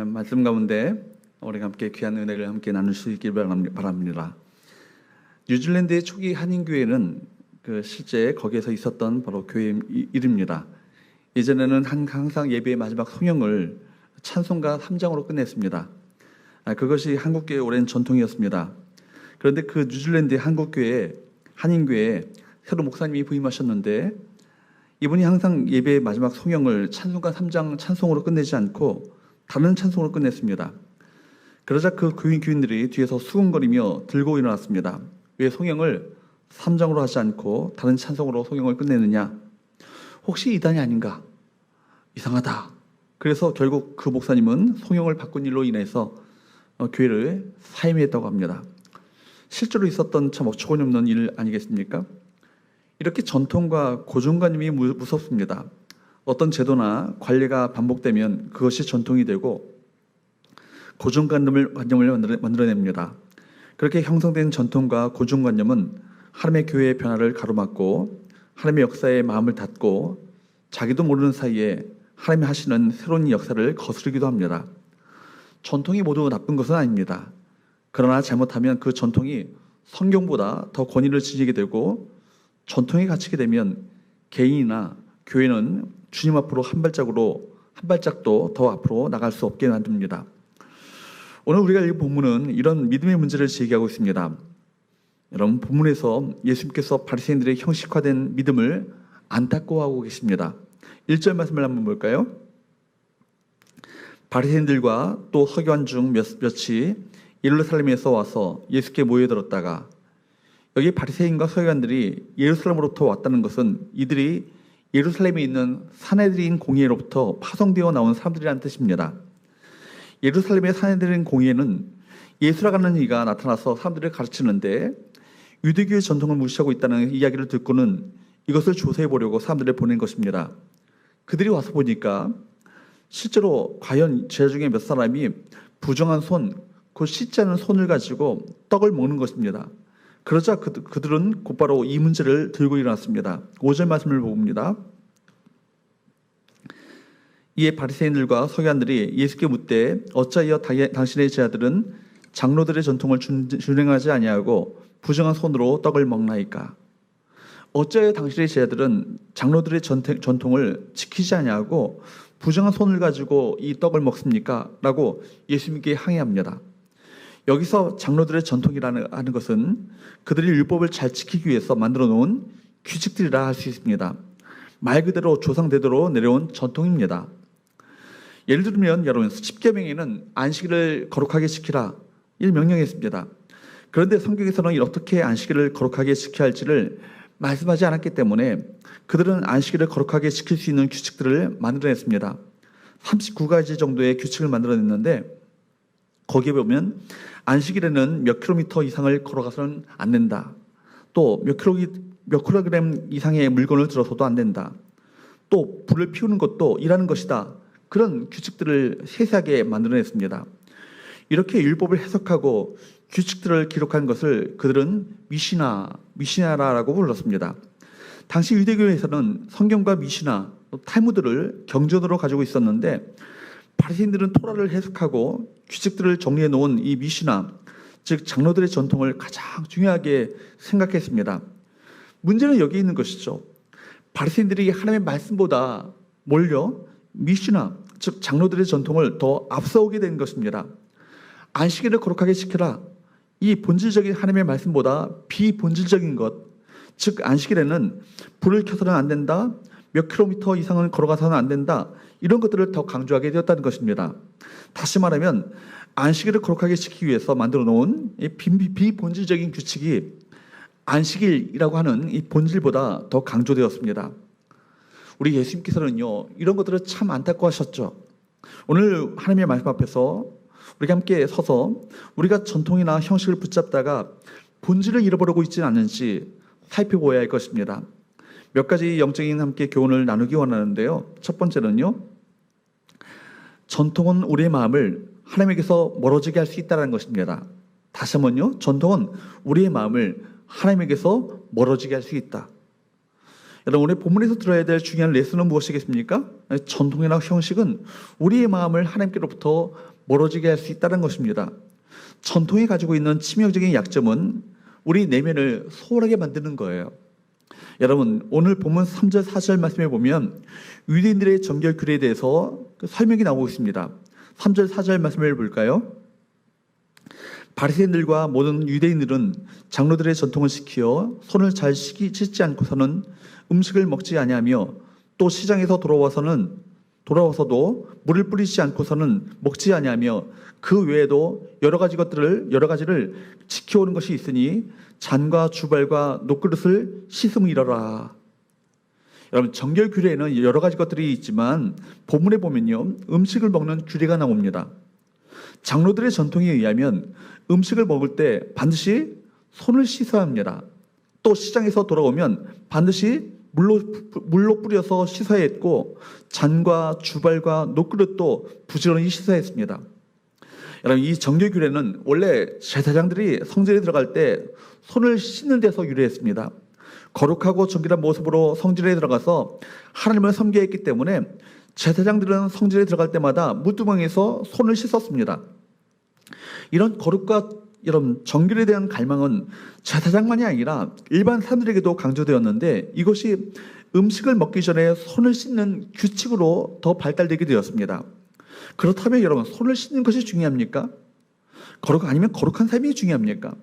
말씀 가운데 우리가 함께 귀한 은혜를 함께 나눌 수 있길 바랍니다. 뉴질랜드의 초기 한인교회는 실제 거기에서 있었던 바로 교회 이름입니다. 예전에는 항상 예배의 마지막 성령을 찬송가 3장으로 끝냈습니다. 그것이 한국교회의 오랜 전통이었습니다. 그런데 그 뉴질랜드의 한국교회, 한인교회에 새로 목사님이 부임하셨는데 이분이 항상 예배의 마지막 성령을 찬송가 3장 찬송으로 끝내지 않고 다른 찬송으로 끝냈습니다. 그러자 그 교인들이 뒤에서 수군거리며 들고 일어났습니다. 왜 성령을 3장으로 하지 않고 다른 찬송으로 성령을 끝내느냐? 혹시 이단이 아닌가? 이상하다. 그래서 결국 그 목사님은 성령을 바꾼 일로 인해서 교회를 사임했다고 합니다. 실제로 있었던 참 어처구니 없는 일 아니겠습니까? 이렇게 전통과 고정관념이 무섭습니다. 어떤 제도나 관리가 반복되면 그것이 전통이 되고 고정관념을 만들어냅니다. 그렇게 형성된 전통과 고정관념은 하나님의 교회의 변화를 가로막고 하나님의 역사에 마음을 닫고 자기도 모르는 사이에 하나님이 하시는 새로운 역사를 거스르기도 합니다. 전통이 모두 나쁜 것은 아닙니다. 그러나 잘못하면 그 전통이 성경보다 더 권위를 지니게 되고 전통에 갇히게 되면 개인이나 교회는 주님 앞으로 한 발짝도 더 앞으로 나갈 수 없게 만듭니다. 오늘 우리가 읽은 본문은 이런 믿음의 문제를 제기하고 있습니다. 여러분, 본문에서 예수님께서 바리새인들의 형식화된 믿음을 안타까워하고 계십니다. 1절 말씀을 한번 볼까요? 바리새인들과 또 서기관 중 몇이 예루살렘에서 와서 예수께 모여들었다가, 여기 바리새인과 서기관들이 예루살렘으로부터 왔다는 것은 이들이 예루살렘에 있는 산헤드린 공회로부터 파송되어 나온 사람들이라는 뜻입니다. 예루살렘의 산헤드린 공회는 예수라고 하는 이가 나타나서 사람들을 가르치는데 유대교의 전통을 무시하고 있다는 이야기를 듣고는 이것을 조사해 보려고 사람들을 보낸 것입니다. 그들이 와서 보니까 실제로 과연 제자 중에 몇 사람이 부정한 손, 그 씻지 않은 손을 가지고 떡을 먹는 것입니다. 그러자 그들은 곧바로 이 문제를 들고 일어났습니다. 5절 말씀을 봅니다. 이에 바리새인들과 서기관들이 예수께 묻되 어찌하여 당신의 제자들은 장로들의 전통을 준행하지 아니하고 부정한 손으로 떡을 먹나이까? 어찌하여 당신의 제자들은 장로들의 전통을 지키지 아니하고 부정한 손을 가지고 이 떡을 먹습니까? 라고 예수님께 항의합니다. 여기서 장로들의 전통이라는 것은 그들이 율법을 잘 지키기 위해서 만들어 놓은 규칙들이라 할 수 있습니다. 말 그대로 조상대대로 내려온 전통입니다. 예를 들면 여러분, 십계명에는 안식일을 거룩하게 지키라 이 명령했습니다. 그런데 성경에서는 어떻게 안식일을 거룩하게 지켜야 할지를 말씀하지 않았기 때문에 그들은 안식일을 거룩하게 지킬 수 있는 규칙들을 만들어냈습니다. 39가지 정도의 규칙을 만들어냈는데 거기에 보면 안식일에는 몇 킬로미터 이상을 걸어가서는 안 된다. 또 몇 킬로그램 이상의 물건을 들어서도 안 된다. 또 불을 피우는 것도 일하는 것이다. 그런 규칙들을 세세하게 만들어냈습니다. 이렇게 율법을 해석하고 규칙들을 기록한 것을 그들은 미시나라라고 불렀습니다. 당시 유대교에서는 성경과 미시나, 탈무드를 경전으로 가지고 있었는데 바리새인들은 토라를 해석하고 규칙들을 정리해 놓은 이 미시나, 즉 장로들의 전통을 가장 중요하게 생각했습니다. 문제는 여기 있는 것이죠. 바리새인들이 하나님의 말씀보다 몰려 미시나, 즉 장로들의 전통을 더 앞서오게 된 것입니다. 안식일을 거룩하게 지켜라. 이 본질적인 하나님의 말씀보다 비본질적인 것, 즉 안식일에는 불을 켜서는 안 된다, 몇 킬로미터 이상은 걸어가서는 안 된다, 이런 것들을 더 강조하게 되었다는 것입니다. 다시 말하면 안식일을 거룩하게 지키기 위해서 만들어 놓은 이 비본질적인 규칙이 안식일이라고 하는 이 본질보다 더 강조되었습니다. 우리 예수님께서는요, 이런 것들을 참 안타까워하셨죠. 오늘 하나님의 말씀 앞에서 우리가 함께 서서 우리가 전통이나 형식을 붙잡다가 본질을 잃어버리고 있지는 않는지 살펴보아야 할 것입니다. 몇 가지 영적인 함께 교훈을 나누기 원하는데요. 첫 번째는요, 전통은 우리의 마음을 하나님에게서 멀어지게 할 수 있다는 것입니다. 다시 한번요, 전통은 우리의 마음을 하나님에게서 멀어지게 할 수 있다. 여러분, 오늘 본문에서 들어야 될 중요한 레슨은 무엇이겠습니까? 전통이나 형식은 우리의 마음을 하나님께로부터 멀어지게 할 수 있다는 것입니다. 전통이 가지고 있는 치명적인 약점은 우리 내면을 소홀하게 만드는 거예요. 여러분, 오늘 본문 3절 4절 말씀에 보면 유대인들의 정결 규례에 대해서 설명이 나오고 있습니다. 3절 4절 말씀을 볼까요? 바리새인들과 모든 유대인들은 장로들의 전통을 지켜 손을 잘 씻지 않고서는 음식을 먹지 아니하며 또 시장에서 돌아와서도 물을 뿌리지 않고서는 먹지 아니하며 그 외에도 여러 가지를 지켜오는 것이 있으니 잔과 주발과 녹그릇을 씻음이러라. 여러분, 정결 규례에는 여러 가지 것들이 있지만 본문에 보면요, 음식을 먹는 규례가 나옵니다. 장로들의 전통에 의하면 음식을 먹을 때 반드시 손을 씻어야 합니다. 또 시장에서 돌아오면 반드시 물로 뿌려서 씻어야 했고 잔과 주발과 녹그릇도 부지런히 씻어야 했습니다. 여러분, 이 정결 규례는 원래 제사장들이 성전에 들어갈 때 손을 씻는 데서 유래했습니다. 거룩하고 정결한 모습으로 성전에 들어가서 하나님을 섬겨야 했기 때문에 제사장들은 성전에 들어갈 때마다 무뚜껑에서 손을 씻었습니다. 이런 거룩과 이런 정결에 대한 갈망은 제사장만이 아니라 일반 사람들에게도 강조되었는데 이것이 음식을 먹기 전에 손을 씻는 규칙으로 더 발달되게 되었습니다. 그렇다면 여러분, 손을 씻는 것이 중요합니까? 아니면 거룩한 삶이 중요합니까?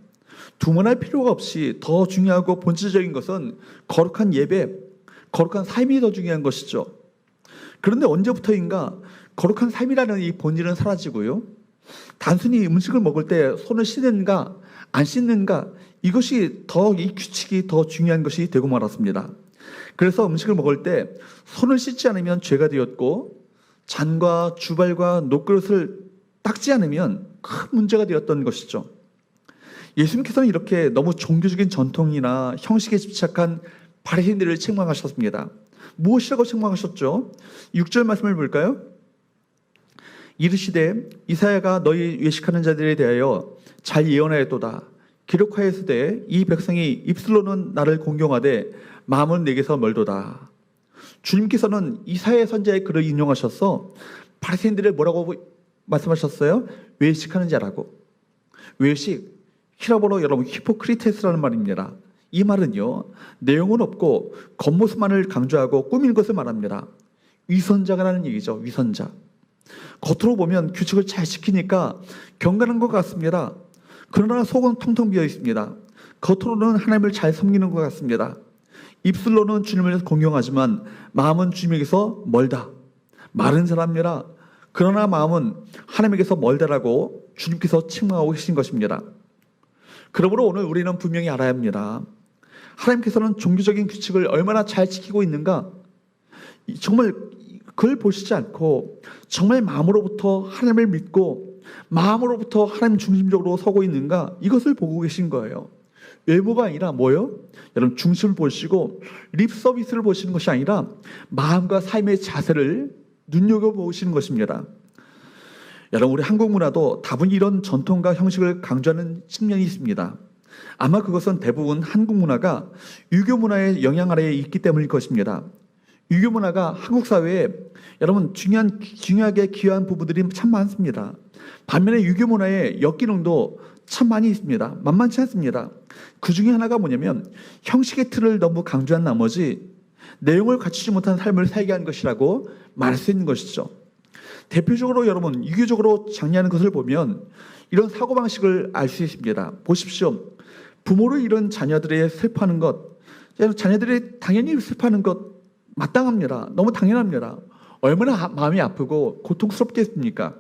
두말할 필요가 없이 더 중요하고 본질적인 것은 거룩한 예배, 거룩한 삶이 더 중요한 것이죠. 그런데 언제부터인가 거룩한 삶이라는 이 본질은 사라지고요, 단순히 음식을 먹을 때 손을 씻는가 안 씻는가, 이것이 이 규칙이 더 중요한 것이 되고 말았습니다. 그래서 음식을 먹을 때 손을 씻지 않으면 죄가 되었고 잔과 주발과 녹그릇을 닦지 않으면 큰 문제가 되었던 것이죠. 예수님께서는 이렇게 너무 종교적인 전통이나 형식에 집착한 바리새인들을 책망하셨습니다. 무엇이라고 책망하셨죠? 6절 말씀을 볼까요? 이르시되 이사야가 너희 외식하는 자들에 대하여 잘 예언하였도다. 기록하였으되 이 백성이 입술로는 나를 공경하되 마음은 내게서 멀도다. 주님께서는 이사야 선지자의 글을 인용하셔서 바리새인들을 뭐라고 말씀하셨어요? 외식하는 자라고. 외식, 히라보로 여러분 히포크리테스라는 말입니다. 이 말은요, 내용은 없고 겉모습만을 강조하고 꾸미는 것을 말합니다. 위선자라는 얘기죠. 위선자. 겉으로 보면 규칙을 잘 지키니까 경건한 것 같습니다. 그러나 속은 텅텅 비어 있습니다. 겉으로는 하나님을 잘 섬기는 것 같습니다. 입술로는 주님을 공경하지만 마음은 주님에게서 멀다. 마른 사람이라. 그러나 마음은 하나님에게서 멀다라고 주님께서 책망하고 계신 것입니다. 그러므로 오늘 우리는 분명히 알아야 합니다. 하나님께서는 종교적인 규칙을 얼마나 잘 지키고 있는가, 정말 그걸 보시지 않고 정말 마음으로부터 하나님을 믿고 마음으로부터 하나님 중심적으로 서고 있는가, 이것을 보고 계신 거예요. 외모가 아니라 뭐요? 여러분, 중심을 보시고 립 서비스를 보시는 것이 아니라 마음과 삶의 자세를 눈여겨보시는 것입니다. 여러분, 우리 한국 문화도 다분히 이런 전통과 형식을 강조하는 측면이 있습니다. 아마 그것은 대부분 한국 문화가 유교 문화의 영향 아래에 있기 때문일 것입니다. 유교 문화가 한국 사회에 여러분 중요하게 기여한 부분들이 참 많습니다. 반면에 유교 문화의 역기능도 참 많이 있습니다. 만만치 않습니다. 그 중에 하나가 뭐냐면 형식의 틀을 너무 강조한 나머지 내용을 갖추지 못한 삶을 살게 한 것이라고 말할 수 있는 것이죠. 대표적으로 여러분 유교적으로 장려하는 것을 보면 이런 사고방식을 알 수 있습니다. 보십시오. 부모를 잃은 자녀들의 슬퍼하는 것, 자녀들이 당연히 슬퍼하는 것 마땅합니다. 너무 당연합니다. 얼마나 마음이 아프고 고통스럽겠습니까?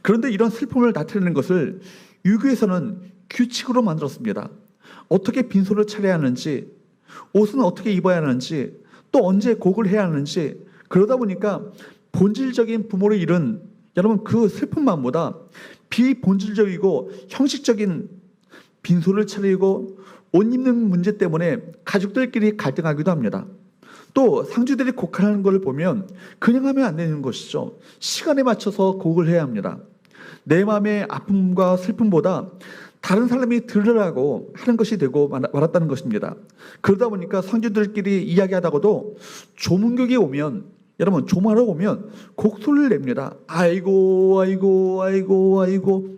그런데 이런 슬픔을 나타내는 것을 유교에서는 규칙으로 만들었습니다. 어떻게 빈소를 차려야 하는지, 옷은 어떻게 입어야 하는지, 또 언제 곡을 해야 하는지, 그러다 보니까 본질적인 부모를 잃은 여러분 그 슬픔만보다 비본질적이고 형식적인 빈소를 차리고 옷 입는 문제 때문에 가족들끼리 갈등하기도 합니다. 또 상주들이 곡하는 걸 보면 그냥 하면 안 되는 것이죠. 시간에 맞춰서 곡을 해야 합니다. 내 마음의 아픔과 슬픔보다 다른 사람이 들으라고 하는 것이 되고 말았다는 것입니다. 그러다 보니까 성도들끼리 이야기하다가도 조문객이 오면, 여러분 조문하러 오면 곡소리를 냅니다. 아이고 아이고 아이고 아이고.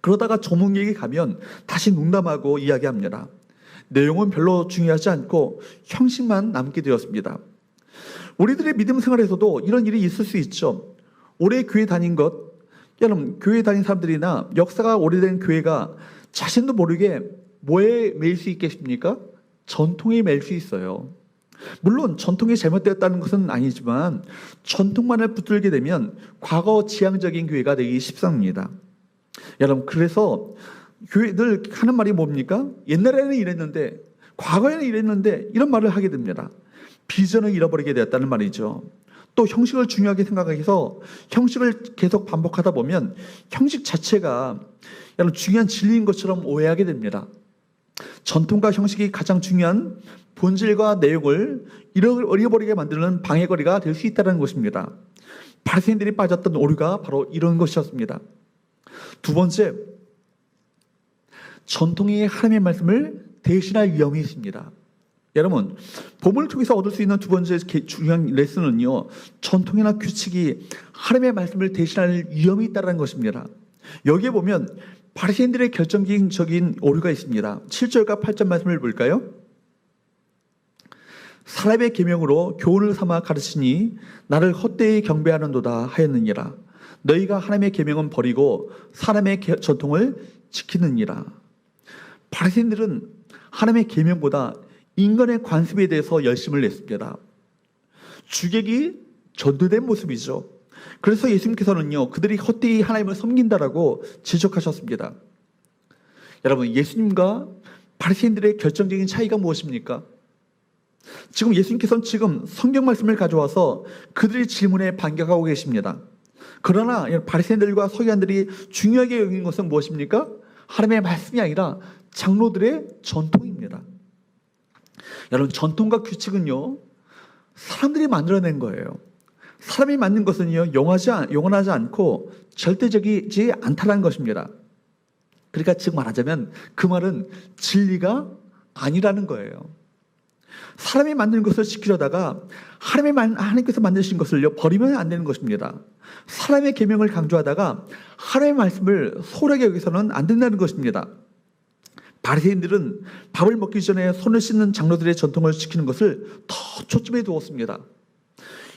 그러다가 조문객이 가면 다시 농담하고 이야기합니다. 내용은 별로 중요하지 않고 형식만 남게 되었습니다. 우리들의 믿음 생활에서도 이런 일이 있을 수 있죠. 오래 교회 다닌 것, 여러분 교회 다닌 사람들이나 역사가 오래된 교회가 자신도 모르게 뭐에 매일 수 있겠습니까? 전통에 매일 수 있어요. 물론 전통이 잘못되었다는 것은 아니지만 전통만을 붙들게 되면 과거 지향적인 교회가 되기 쉽습니다. 여러분 그래서 교회 늘 하는 말이 뭡니까? 옛날에는 이랬는데, 과거에는 이랬는데, 이런 말을 하게 됩니다. 비전을 잃어버리게 되었다는 말이죠. 또 형식을 중요하게 생각해서 형식을 계속 반복하다 보면 형식 자체가 여러분 중요한 진리인 것처럼 오해하게 됩니다. 전통과 형식이 가장 중요한 본질과 내용을 잃어버리게 만드는 방해거리가 될 수 있다는 것입니다. 바리새인들이 빠졌던 오류가 바로 이런 것이었습니다. 두 번째, 전통이 하나님의 말씀을 대신할 위험이 있습니다. 여러분, 본문을 통해서 얻을 수 있는 두 번째 중요한 레슨은요, 전통이나 규칙이 하나님의 말씀을 대신할 위험이 있다는 것입니다. 여기에 보면 바리새인들의 결정적인 오류가 있습니다. 7절과 8절 말씀을 볼까요? 사람의 계명으로 교훈을 삼아 가르치니 나를 헛되이 경배하는도다 하였느니라. 너희가 하나님의 계명은 버리고 사람의 전통을 지키느니라. 바리새인들은 하나님의 계명보다 인간의 관습에 대해서 열심을 냈습니다. 주객이 전도된 모습이죠. 그래서 예수님께서는요, 그들이 헛되이 하나님을 섬긴다라고 지적하셨습니다. 여러분, 예수님과 바리새인들의 결정적인 차이가 무엇입니까? 지금 예수님께서는 지금 성경 말씀을 가져와서 그들의 질문에 반격하고 계십니다. 그러나 바리새인들과 서기관들이 중요하게 여긴 것은 무엇입니까? 하나님의 말씀이 아니라 장로들의 전통입니다. 여러분, 전통과 규칙은요, 사람들이 만들어낸 거예요. 사람이 만든 것은요, 영원하지 않고 절대적이지 않다는 것입니다. 그러니까 즉 말하자면 그 말은 진리가 아니라는 거예요. 사람이 만든 것을 지키려다가 하나님께서 만드신 것을요, 버리면 안 되는 것입니다. 사람의 계명을 강조하다가 하나님의 말씀을 소홀하게 여기서는 안 된다는 것입니다. 바리새인들은 밥을 먹기 전에 손을 씻는 장로들의 전통을 지키는 것을 더 초점에 두었습니다.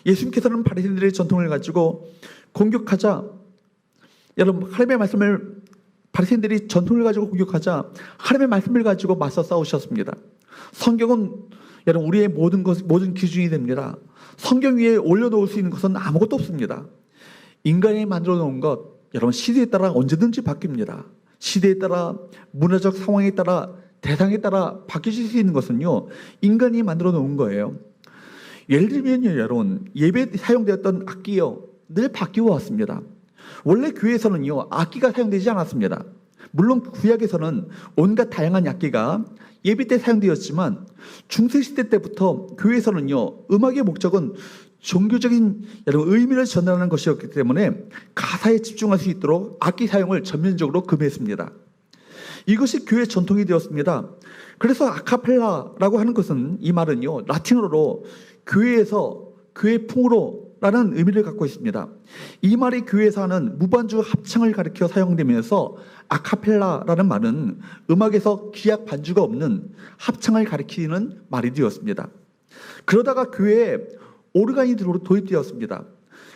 예수님께서는 바리새인들의 전통을 가지고 공격하자, 여러분 하나님의 말씀을 바리새인들이 전통을 가지고 공격하자 하나님의 말씀을 가지고 맞서 싸우셨습니다. 성경은 여러분 우리의 모든 기준이 됩니다. 성경 위에 올려놓을 수 있는 것은 아무것도 없습니다. 인간이 만들어 놓은 것, 여러분 시대에 따라 언제든지 바뀝니다. 시대에 따라, 문화적 상황에 따라, 대상에 따라 바뀌실 수 있는 것은요, 인간이 만들어 놓은 거예요. 예를 들면요, 여러분 예배에 사용되었던 악기요, 늘 바뀌어 왔습니다. 원래 교회에서는요, 악기가 사용되지 않았습니다. 물론 구약에서는 온갖 다양한 악기가 예배 때 사용되었지만 중세시대 때부터 교회에서는요, 음악의 목적은 종교적인 여러분 의미를 전달하는 것이었기 때문에 가사에 집중할 수 있도록 악기 사용을 전면적으로 금했습니다. 이것이 교회 전통이 되었습니다. 그래서 아카펠라라고 하는 것은, 이 말은요, 라틴어로 교회에서 교회풍으로 라는 의미를 갖고 있습니다. 이 말이 교회에서 하는 무반주 합창을 가리켜 사용되면서 아카펠라라는 말은 음악에서 기악 반주가 없는 합창을 가리키는 말이 되었습니다. 그러다가 교회에 오르간이 도입되었습니다.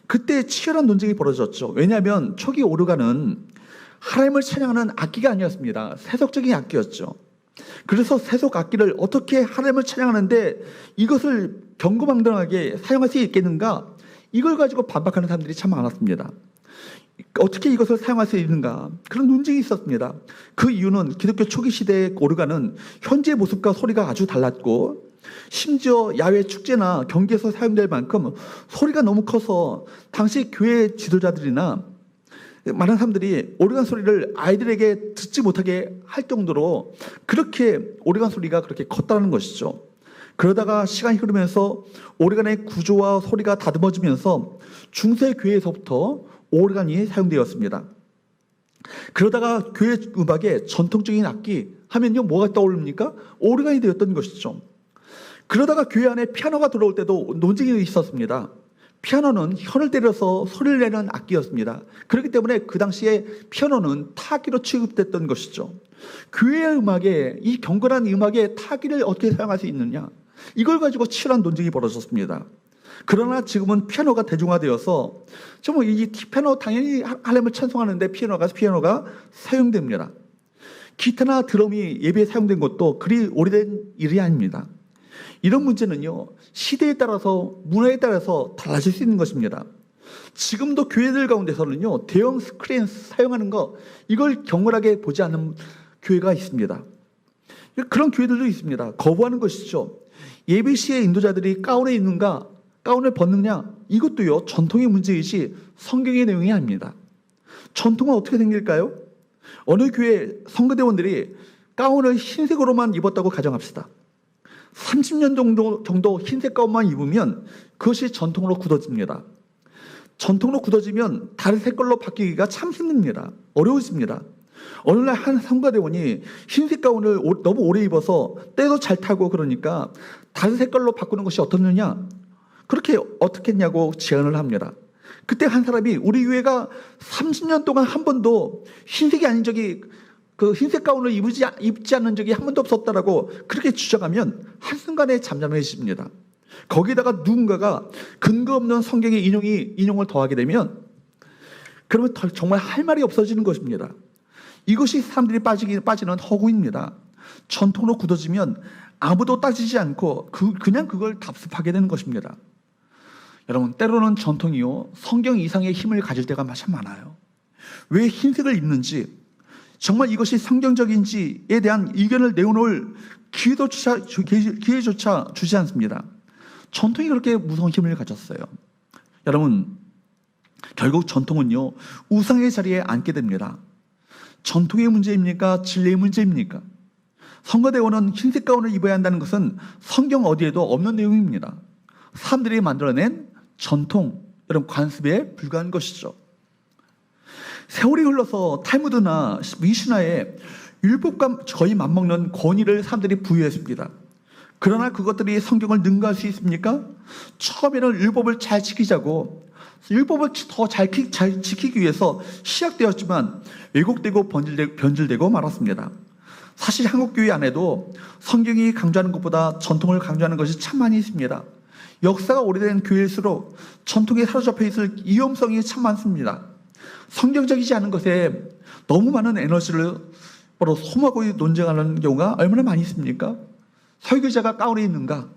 그때 치열한 논쟁이 벌어졌죠. 왜냐하면 초기 오르간은 하나님을 찬양하는 악기가 아니었습니다. 세속적인 악기였죠. 그래서 세속 악기를 어떻게 하나님을 찬양하는데 이것을 경거망동하게 사용할 수 있겠는가? 이걸 가지고 반박하는 사람들이 참 많았습니다. 어떻게 이것을 사용할 수 있는가? 그런 논쟁이 있었습니다. 그 이유는 기독교 초기 시대의 오르간은 현재의 모습과 소리가 아주 달랐고, 심지어 야외 축제나 경기에서 사용될 만큼 소리가 너무 커서 당시 교회 지도자들이나 많은 사람들이 오르간 소리를 아이들에게 듣지 못하게 할 정도로 그렇게 오르간 소리가 그렇게 컸다는 것이죠. 그러다가 시간이 흐르면서 오르간의 구조와 소리가 다듬어지면서 중세 교회에서부터 오르간이 사용되었습니다. 그러다가 교회 음악에 전통적인 악기 하면요, 뭐가 떠오릅니까? 오르간이 되었던 것이죠. 그러다가 교회 안에 피아노가 들어올 때도 논쟁이 있었습니다. 피아노는 현을 때려서 소리를 내는 악기였습니다. 그렇기 때문에 그 당시에 피아노는 타악기로 취급됐던 것이죠. 교회 음악에, 이 경건한 음악에 타악기를 어떻게 사용할 수 있느냐, 이걸 가지고 치열한 논쟁이 벌어졌습니다. 그러나 지금은 피아노가 대중화되어서 정말 이 피아노 당연히 하나님을 찬송하는데 피아노가 사용됩니다. 기타나 드럼이 예배에 사용된 것도 그리 오래된 일이 아닙니다. 이런 문제는요, 시대에 따라서 문화에 따라서 달라질 수 있는 것입니다. 지금도 교회들 가운데서는요, 대형 스크린 사용하는 거, 이걸 경건하게 보지 않는 교회가 있습니다. 그런 교회들도 있습니다. 거부하는 것이죠. 예배 시에 인도자들이 가운에 있는가, 가운을 벗느냐, 이것도요, 전통의 문제이지 성경의 내용이 아닙니다. 전통은 어떻게 생길까요? 어느 교회 성가대원들이 가운을 흰색으로만 입었다고 가정합시다. 30년 정도 흰색 가운만 입으면 그것이 전통으로 굳어집니다. 전통으로 굳어지면 다른 색깔로 바뀌기가 참 힘듭니다. 어려워집니다. 어느 날 한 성가대원이 흰색 가운을 너무 오래 입어서 때도 잘 타고 그러니까 다른 색깔로 바꾸는 것이 어떻느냐, 그렇게 어떻게 했냐고 제안을 합니다. 그때 한 사람이 우리 교회가 30년 동안 한 번도 흰색이 아닌 적이, 그 흰색 가운을 입지 않는 적이 한 번도 없었다라고 그렇게 주장하면 한순간에 잠잠해집니다. 거기다가 누군가가 근거 없는 성경의 인용을 더하게 되면 그러면 정말 할 말이 없어지는 것입니다. 이것이 사람들이 빠지는 허구입니다. 전통으로 굳어지면 아무도 따지지 않고 그냥 그걸 답습하게 되는 것입니다. 여러분, 때로는 전통이요, 성경 이상의 힘을 가질 때가 참 많아요. 왜 흰색을 입는지, 정말 이것이 성경적인지에 대한 의견을 내어놓을 기회조차 주지 않습니다. 전통이 그렇게 무서운 힘을 가졌어요. 여러분, 결국 전통은요, 우상의 자리에 앉게 됩니다. 전통의 문제입니까? 진리의 문제입니까? 성가대원은 흰색 가운을 입어야 한다는 것은 성경 어디에도 없는 내용입니다. 사람들이 만들어낸 전통, 여러분, 관습에 불과한 것이죠. 세월이 흘러서 탈무드나 미시나에 율법과 거의 맞먹는 권위를 사람들이 부여했습니다. 그러나 그것들이 성경을 능가할 수 있습니까? 처음에는 율법을 잘 지키자고, 율법을 더 잘 지키기 위해서 시작되었지만 왜곡되고 변질되고 말았습니다. 사실 한국교회 안에도 성경이 강조하는 것보다 전통을 강조하는 것이 참 많이 있습니다. 역사가 오래된 교회일수록 전통에 사로잡혀 있을 위험성이 참 많습니다. 성경적이지 않은 것에 너무 많은 에너지를 소모하고 논쟁하는 경우가 얼마나 많이 있습니까? 설교자가 가운에 있는가?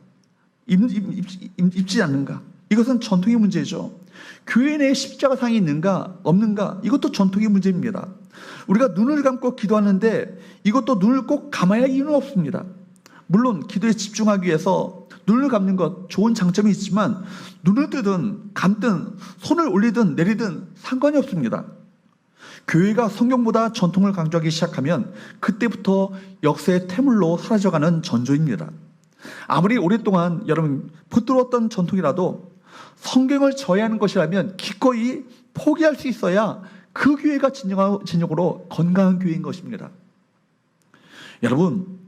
입지 않는가? 이것은 전통의 문제죠. 교회 내에 십자가상이 있는가 없는가? 이것도 전통의 문제입니다. 우리가 눈을 감고 기도하는데 이것도 눈을 꼭 감아야 할 이유는 없습니다. 물론 기도에 집중하기 위해서 눈을 감는 것 좋은 장점이 있지만 눈을 뜨든 감든 손을 올리든 내리든 상관이 없습니다. 교회가 성경보다 전통을 강조하기 시작하면 그때부터 역사의 퇴물로 사라져가는 전조입니다. 아무리 오랫동안 여러분 붙들었던 전통이라도 성경을 저해하는 것이라면 기꺼이 포기할 수 있어야 그 교회가 진정으로 건강한 교회인 것입니다. 여러분,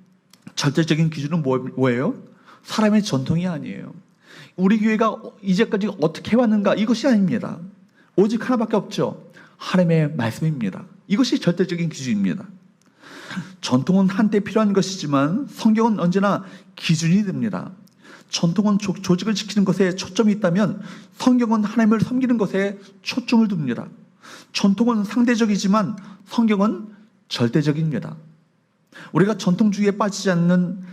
절대적인 기준은 뭐예요? 사람의 전통이 아니에요. 우리 교회가 이제까지 어떻게 해왔는가, 이것이 아닙니다. 오직 하나밖에 없죠. 하나님의 말씀입니다. 이것이 절대적인 기준입니다. 전통은 한때 필요한 것이지만 성경은 언제나 기준이 됩니다. 전통은 조직을 지키는 것에 초점이 있다면 성경은 하나님을 섬기는 것에 초점을 둡니다. 전통은 상대적이지만 성경은 절대적입니다. 우리가 전통주의에 빠지는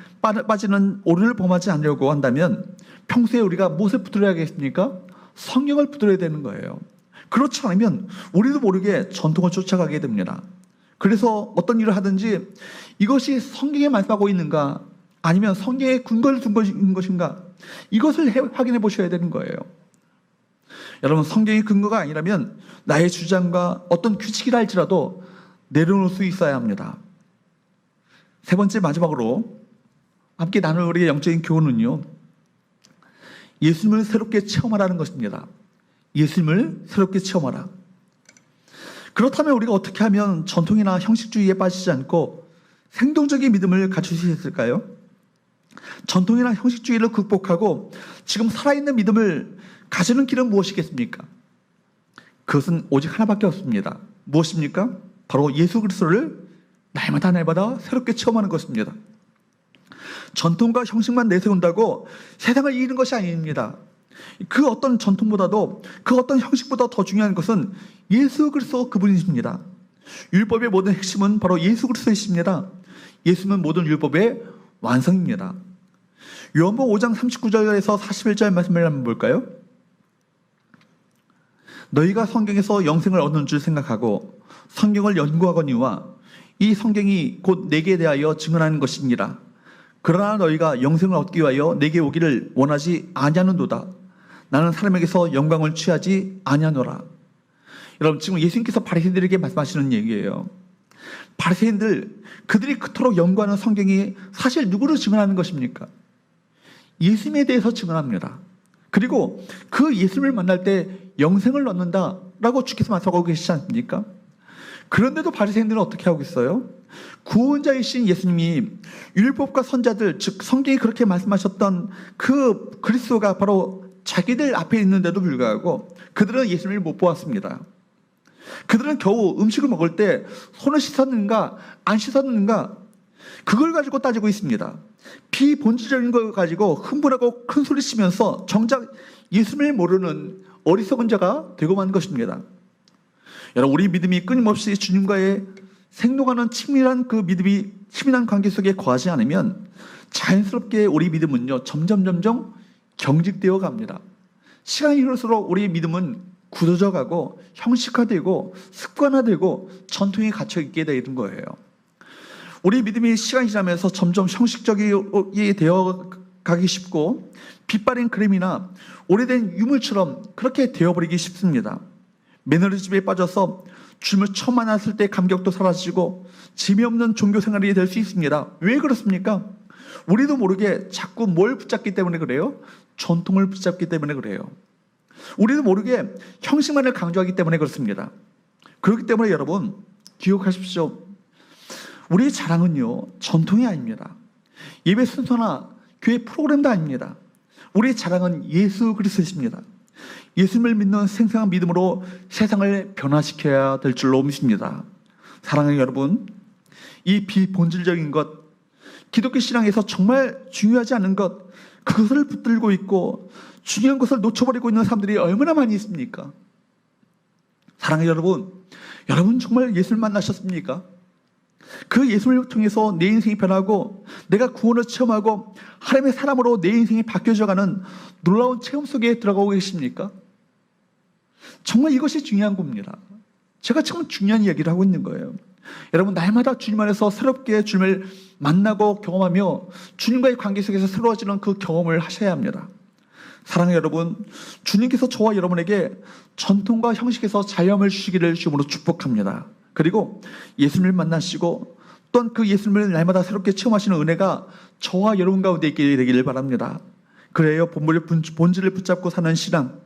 오류를 범하지 않으려고 한다면 평소에 우리가 무엇을 붙들어야겠습니까? 성경을 붙들어야 되는 거예요. 그렇지 않으면 우리도 모르게 전통을 쫓아가게 됩니다. 그래서 어떤 일을 하든지 이것이 성경에 말씀하고 있는가 아니면 성경에 근거를 둔 것인가, 이것을 확인해 보셔야 되는 거예요. 여러분, 성경의 근거가 아니라면 나의 주장과 어떤 규칙이라 할지라도 내려놓을 수 있어야 합니다. 세 번째, 마지막으로 함께 나눌 우리의 영적인 교훈은요, 예수님을 새롭게 체험하라는 것입니다. 예수님을 새롭게 체험하라. 그렇다면 우리가 어떻게 하면 전통이나 형식주의에 빠지지 않고 생동적인 믿음을 갖출 수 있을까요? 전통이나 형식주의를 극복하고 지금 살아있는 믿음을 가지는 길은 무엇이겠습니까? 그것은 오직 하나밖에 없습니다. 무엇입니까? 바로 예수 그리스도를 날마다 새롭게 체험하는 것입니다. 전통과 형식만 내세운다고 세상을 이기는 것이 아닙니다. 그 어떤 전통보다도 그 어떤 형식보다 더 중요한 것은 예수 그리스도 그분이십니다. 율법의 모든 핵심은 바로 예수 그리스도이십니다. 예수는 모든 율법의 완성입니다. 요한복음 5장 39절에서 41절 말씀을 한번 볼까요? 너희가 성경에서 영생을 얻는 줄 생각하고 성경을 연구하거니와 이 성경이 곧 내게 대하여 증언하는 것이니라. 그러나 너희가 영생을 얻기 위하여 내게 오기를 원하지 아니하는도다. 나는 사람에게서 영광을 취하지 아니하노라. 여러분, 지금 예수님께서 바리새인들에게 말씀하시는 얘기예요. 바리새인들, 그들이 그토록 연구하는 성경이 사실 누구를 증언하는 것입니까? 예수님에 대해서 증언합니다. 그리고 그 예수님을 만날 때 영생을 얻는다라고 주께서 말씀하고 계시지 않습니까? 그런데도 바리새인들은 어떻게 하고 있어요? 구원자이신 예수님이 율법과 선자들, 즉 성경이 그렇게 말씀하셨던 그 그리스도가 바로 자기들 앞에 있는데도 불구하고 그들은 예수님을 못 보았습니다. 그들은 겨우 음식을 먹을 때 손을 씻었는가 안 씻었는가 그걸 가지고 따지고 있습니다. 비본질적인 걸 가지고 흥분하고 큰 소리 치면서 정작 예수님을 모르는 어리석은 자가 되고 만 것입니다. 여러분, 우리 믿음이 끊임없이 주님과의 생동하는 친밀한 그 믿음이 친밀한 관계 속에 거하지 않으면 자연스럽게 우리 믿음은요 점점 경직되어 갑니다. 시간이 흐를수록 우리 믿음은 굳어져 가고 형식화되고 습관화되고 전통에 갇혀 있게 되는 거예요. 우리 믿음이 시간이 지나면서 점점 형식적이 되어 가기 쉽고 빛바랜 그림이나 오래된 유물처럼 그렇게 되어버리기 쉽습니다. 매너리즘에 빠져서 주님을 처음 만났을 때 감격도 사라지고 재미없는 종교 생활이 될 수 있습니다. 왜 그렇습니까? 우리도 모르게 자꾸 뭘 붙잡기 때문에 그래요? 전통을 붙잡기 때문에 그래요. 우리도 모르게 형식만을 강조하기 때문에 그렇습니다. 그렇기 때문에 여러분 기억하십시오. 우리의 자랑은요 전통이 아닙니다. 예배 순서나 교회 프로그램도 아닙니다. 우리의 자랑은 예수 그리스도이십니다. 예수님을 믿는 생생한 믿음으로 세상을 변화시켜야 될 줄로 믿습니다. 사랑하는 여러분, 이 비본질적인 것, 기독교 신앙에서 정말 중요하지 않은 것, 그것을 붙들고 있고 중요한 것을 놓쳐버리고 있는 사람들이 얼마나 많이 있습니까? 사랑하는 여러분, 여러분 정말 예수를 만나셨습니까? 그 예수를 통해서 내 인생이 변하고 내가 구원을 체험하고 하나님의 사람으로 내 인생이 바뀌어져가는 놀라운 체험 속에 들어가고 계십니까? 정말 이것이 중요한 겁니다. 제가 참 중요한 이야기를 하고 있는 거예요. 여러분, 날마다 주님 안에서 새롭게 주님을 만나고 경험하며 주님과의 관계 속에서 새로워지는 그 경험을 하셔야 합니다. 사랑하는 여러분, 주님께서 저와 여러분에게 전통과 형식에서 자유함을 주시기를 주님으로 축복합니다. 그리고 예수님을 만나시고 또한 그 예수님을 날마다 새롭게 체험하시는 은혜가 저와 여러분 가운데 있게 되기를 바랍니다. 그래요, 본질을 붙잡고 사는 신앙,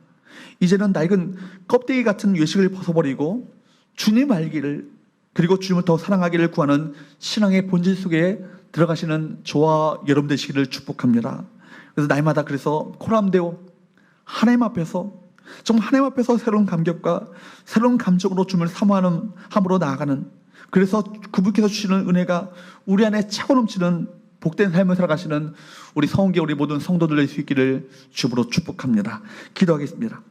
이제는 낡은 껍데기 같은 외식을 벗어버리고 주님 알기를, 그리고 주님을 더 사랑하기를 구하는 신앙의 본질 속에 들어가시는 저와 여러분 되시기를 축복합니다. 그래서 날마다 그래서 코람데오 하나님 앞에서, 정말 하나님 앞에서 새로운 감격과 새로운 감정으로 주님을 사모하는 함으로 나아가는, 그래서 그분께서 주시는 은혜가 우리 안에 차고 넘치는 복된 삶을 살아가시는 우리 성원계 우리 모든 성도들 될 수 있기를 주님으로 축복합니다. 기도하겠습니다.